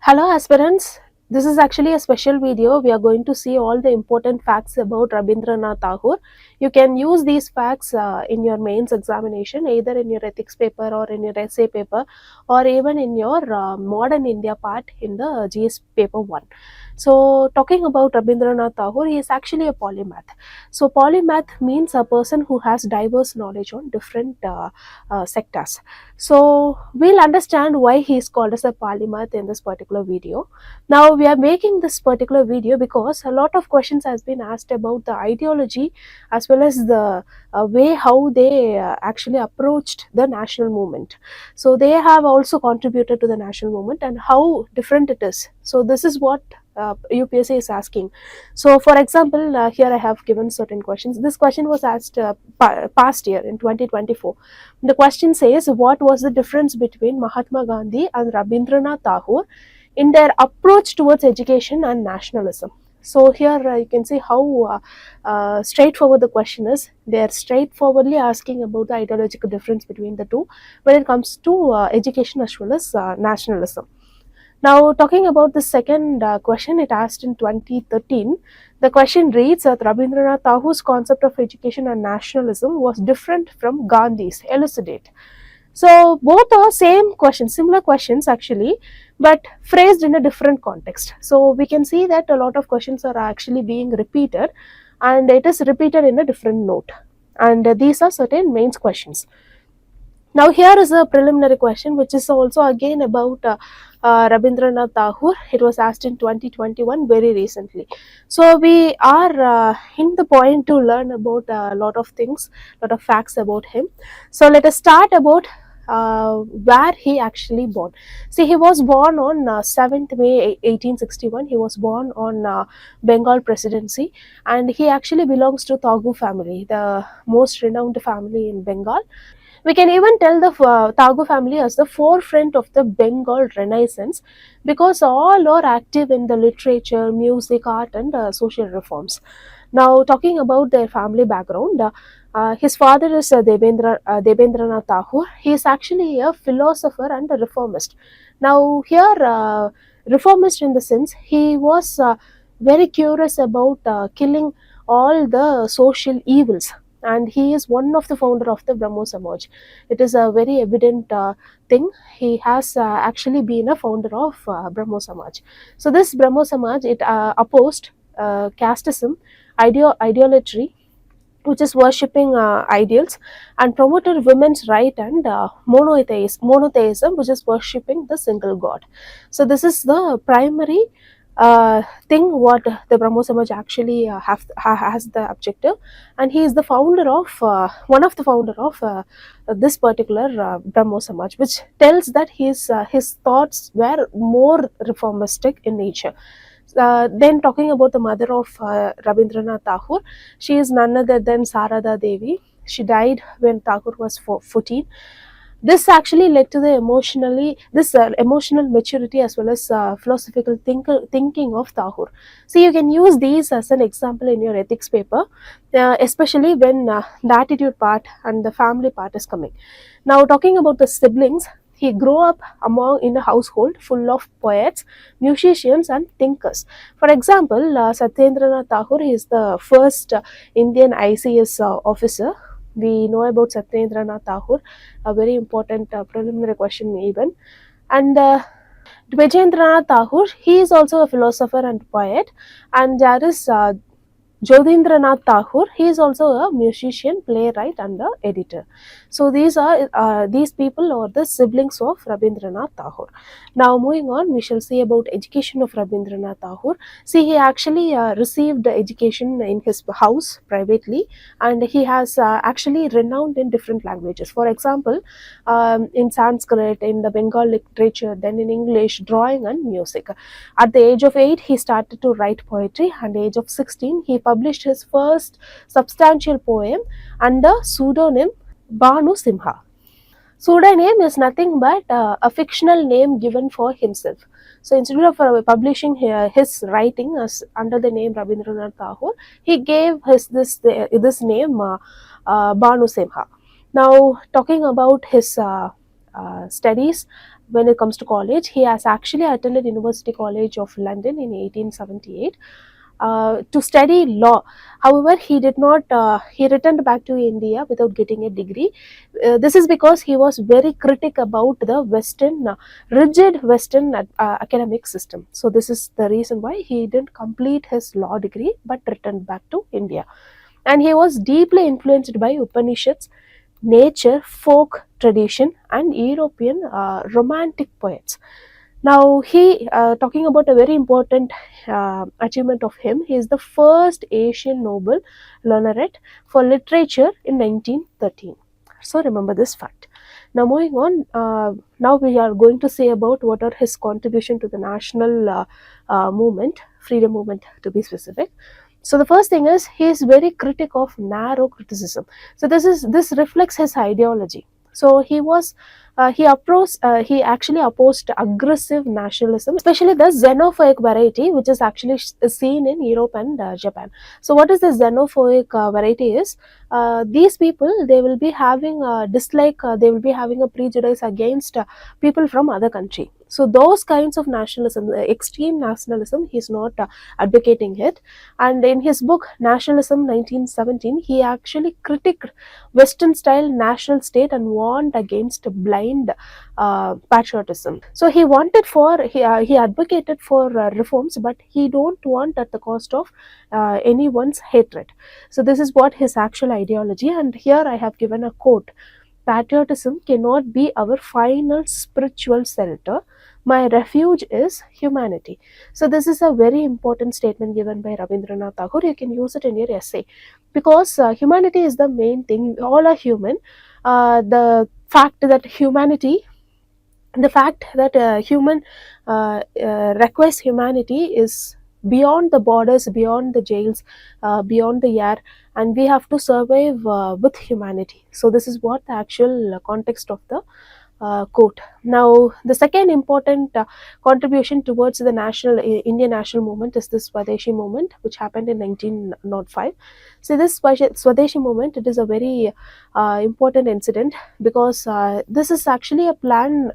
Hello aspirants, this is actually a special video. We are going to see all the important facts about Rabindranath Tagore. You can use these facts in your mains examination, either in your ethics paper or in your essay paper, or even in your modern India part in the GS paper 1. So talking about Rabindranath Tagore, he is actually a polymath. So polymath means a person who has diverse knowledge on different sectors. So we'll understand why he is called as a polymath in this particular video. Now we are making this particular video because a lot of questions has been asked about the ideology as well as the way how they actually approached the national movement. So they have also contributed to the national movement and how different it is. So this is what UPSC is asking. So for example, here I have given certain questions. This question was asked past year in 2024. The question says, what was the difference between Mahatma Gandhi and Rabindranath Tagore in their approach towards education and nationalism? So here you can see how straightforward the question is. They are straightforwardly asking about the ideological difference between the two when it comes to education as well as nationalism. Now, talking about the second question, it asked in 2013. The question reads that Rabindranath Tagore's concept of education and nationalism was different from Gandhi's. Elucidate. So, both are same questions, similar questions actually, but phrased in a different context. So, we can see that a lot of questions are actually being repeated and it is repeated in a different note. And these are certain mains questions. Now here is a preliminary question which is also again about Rabindranath Tagore. It was asked in 2021 very recently. So we are in the point to learn about a lot of things, lot of facts about him. So let us start about where he actually born. See, he was born on 7th May 1861. He was born on Bengal Presidency and he actually belongs to Tagore family, the most renowned family in Bengal. We can even tell the Tagore family as the forefront of the Bengal Renaissance because all are active in the literature, music, art, and social reforms. Now, talking about their family background, his father is Debendranath Tagore. He is actually a philosopher and a reformist. Now, here, reformist in the sense he was very curious about killing all the social evils, and he is one of the founder of the Brahmo Samaj. It is a very evident thing. He has actually been a founder of Brahmo Samaj. So this Brahmo Samaj, it opposed casteism, idolatry, which is worshipping ideals, and promoted women's right and monotheism, which is worshipping the single god. So this is the primary thing what the Brahmo Samaj actually has the objective, and he is the founder of one of the founder of this particular Brahmo Samaj, which tells that his thoughts were more reformistic in nature. Then talking about the mother of Rabindranath Tagore, she is none other than Sarada Devi. She died when Tagore was 14. This actually led to the emotional maturity as well as philosophical thinking of Tagore. So you can use these as an example in your ethics paper, especially when the attitude part and the family part is coming. Now talking about the siblings, he grew up in a household full of poets, musicians, and thinkers. For example, Satyendranath Tagore is the first Indian ICS officer. We know about Satyendranath Tagore, a very important preliminary question even. And Dvijendranath Tagore, he is also a philosopher and poet. And there is Jyotindranath Tagore, he is also a musician, playwright, and an editor. So these people are the siblings of Rabindranath Tagore. Now moving on, we shall see about education of Rabindranath Tagore. See, he actually received education in his house privately, and he has actually renowned in different languages. For example, in Sanskrit, in the Bengal literature, then in English, drawing, and music. At the age of 8, he started to write poetry, and at the age of 16, he published his first substantial poem under pseudonym Bhanu Simha. Pseudonym is nothing but a fictional name given for himself. So instead of publishing his writing as under the name Rabindranath Tagore, he gave this name Bhanu Simha. Now talking about his studies, when it comes to college, he has actually attended University College of London in 1878 to study law. However, he did not. He returned back to India without getting a degree. This is because he was very critic about the Western, rigid Western academic system. So this is the reason why he didn't complete his law degree but returned back to India. And he was deeply influenced by Upanishads, nature, folk tradition, and European romantic poets. Now, talking about a very important achievement of him, he is the first Asian Nobel laureate for literature in 1913. So, remember this fact. Now, moving on, now we are going to say about what are his contribution to the national movement, freedom movement to be specific. So the first thing is he is very critic of narrow criticism. So this reflects his ideology. So he actually opposed aggressive nationalism, especially the xenophobic variety, which is actually seen in Europe and Japan. So what is the xenophobic variety is, these people, they will be having a dislike, they will be having a prejudice against people from other country. So those kinds of nationalism, extreme nationalism, he's not advocating it. And in his book Nationalism 1917, he actually critiqued Western style national state and warned against blind patriotism. So he advocated for reforms, but he don't want at the cost of anyone's hatred. So this is what his actual ideology. And here I have given a quote: "Patriotism cannot be our final spiritual shelter. My refuge is humanity." So this is a very important statement given by Rabindranath Tagore. You can use it in your essay, because humanity is the main thing. All are human. The fact that humanity the fact that human requires humanity is beyond the borders, beyond the jails, beyond the air, and we have to survive with humanity. So this is what the actual context of the quote. Now, the second important contribution towards the Indian national movement is this Swadeshi movement, which happened in 1905. So this Swadeshi movement, it is a very important incident, because this is actually a plan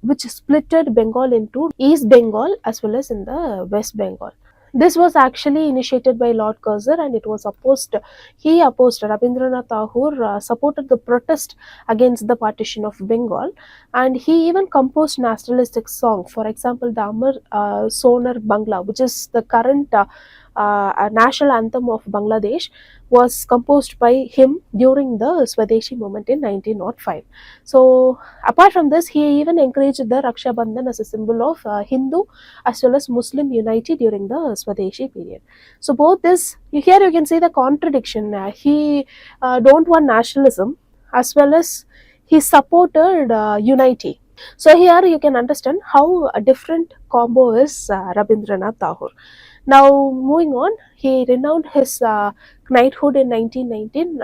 which splitted Bengal into East Bengal as well as in the West Bengal. This was actually initiated by Lord Curzon, and it was opposed. He opposed Rabindranath Tagore, supported the protest against the partition of Bengal, and he even composed nationalistic song. For example, the Amar Sonar Bangla, which is the current national anthem of Bangladesh, was composed by him during the Swadeshi movement in 1905. So, apart from this, he even encouraged the Raksha Bandhan as a symbol of Hindu as well as Muslim unity during the Swadeshi period. So both this, here you can see the contradiction. He don't want nationalism, as well as he supported unity. So here you can understand how a different combo is Rabindranath Tagore. Now moving on, he renounced his knighthood in 1919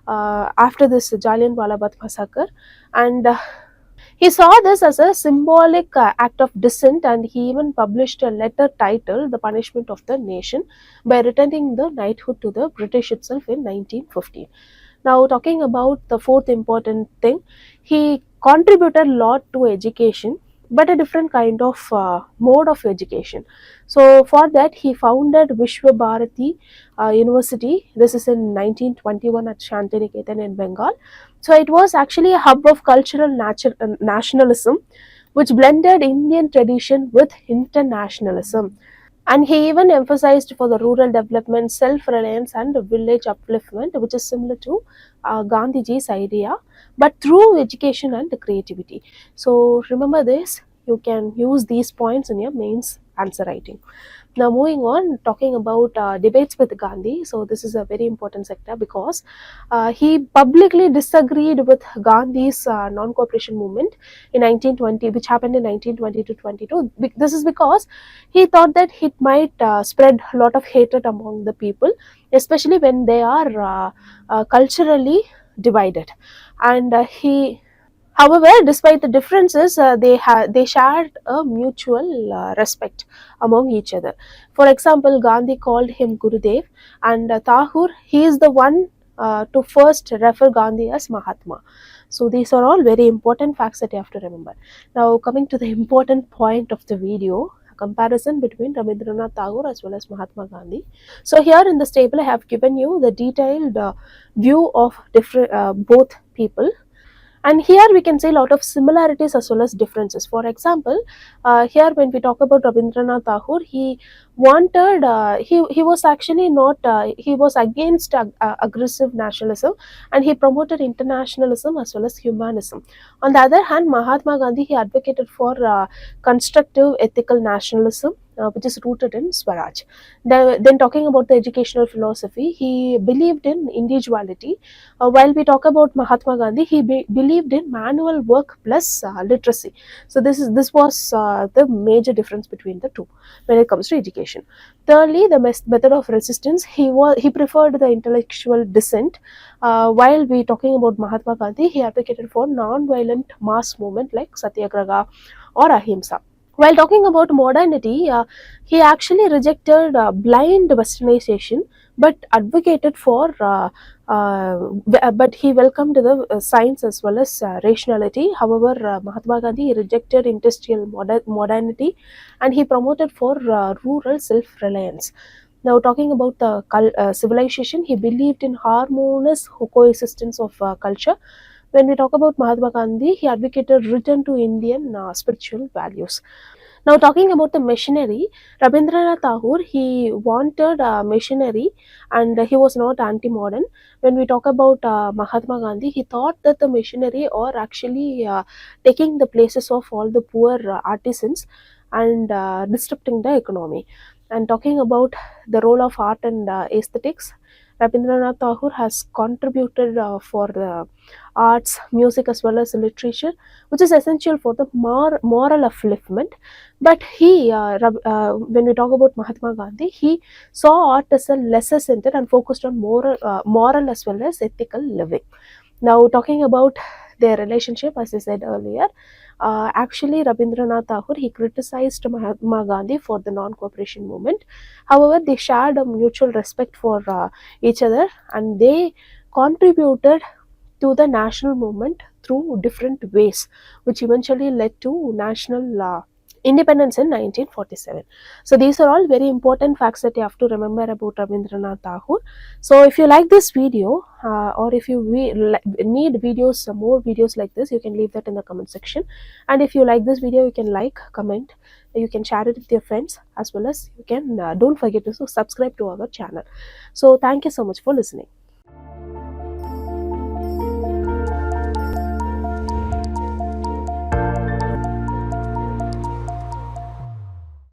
after this Jallianwala Bagh massacre, and he saw this as a symbolic act of dissent, and he even published a letter titled "The Punishment of the Nation" by returning the knighthood to the British itself in 1915. Now, talking about the fourth important thing, he contributed a lot to education, but a different kind of mode of education. So, for that, he founded Visva Bharati University. This is in 1921 at Shantiniketan in Bengal. So, it was actually a hub of cultural nationalism, which blended Indian tradition with internationalism. And he even emphasized for the rural development, self-reliance, and village upliftment, which is similar to Gandhiji's idea, but through education and creativity. So remember this, you can use these points in your mains answer writing. Now moving on, talking about debates with Gandhi. So this is a very important sector, because he publicly disagreed with Gandhi's non-cooperation movement in 1920, which happened in 1920 to 22. This is because he thought that it might spread a lot of hatred among the people, especially when they are culturally divided. And however, despite the differences, they shared a mutual respect among each other. For example, Gandhi called him Gurudev, and Tagore, he is the one to first refer Gandhi as Mahatma. So these are all very important facts that you have to remember. Now coming to the important point of the video, a comparison between Rabindranath Tagore as well as Mahatma Gandhi. So here in this table I have given you the detailed view of different both people, and here we can see a lot of similarities as well as differences. For example, here when we talk about Rabindranath Tagore, he wanted he was actually not he was against aggressive nationalism, and he promoted internationalism as well as humanism. On the other hand, Mahatma Gandhi, he advocated for constructive ethical nationalism, which is rooted in Swaraj. Then talking about the educational philosophy, he believed in individuality, while we talk about Mahatma Gandhi, he believed in manual work plus literacy. So this was the major difference between the two when it comes to education. Thirdly, the method of resistance, he preferred the intellectual dissent, while we talking about Mahatma Gandhi, he advocated for non-violent mass movement like Satyagraha or Ahimsa. While talking about modernity, he actually rejected blind westernization, but advocated for but he welcomed the science as well as rationality. However, Mahatma Gandhi rejected industrial modernity, and he promoted for rural self-reliance. Now, talking about the civilization, he believed in harmonious coexistence of culture. When we talk about Mahatma Gandhi, he advocated return to Indian spiritual values. Now, talking about the machinery, Rabindranath Tagore, he wanted machinery, and he was not anti-modern. When we talk about Mahatma Gandhi, he thought that the machinery are actually taking the places of all the poor artisans and disrupting the economy. And talking about the role of art and aesthetics, Rabindranath Tagore has contributed for the arts, music, as well as literature, which is essential for the moral upliftment. But when we talk about Mahatma Gandhi, he saw art as a lesser centered and focused on moral as well as ethical living. Now, talking about their relationship, as I said earlier, actually Rabindranath Tagore, he criticized Mahatma Gandhi for the non-cooperation movement. However, they shared a mutual respect for each other, and they contributed to the national movement through different ways, which eventually led to national independence in 1947. So these are all very important facts that you have to remember about Rabindranath Tagore. So if you like this video, or if you need videos, more videos like this, you can leave that in the comment section. And if you like this video, you can like, comment, you can share it with your friends, as well as you can don't forget to subscribe to our channel. So thank you so much for listening.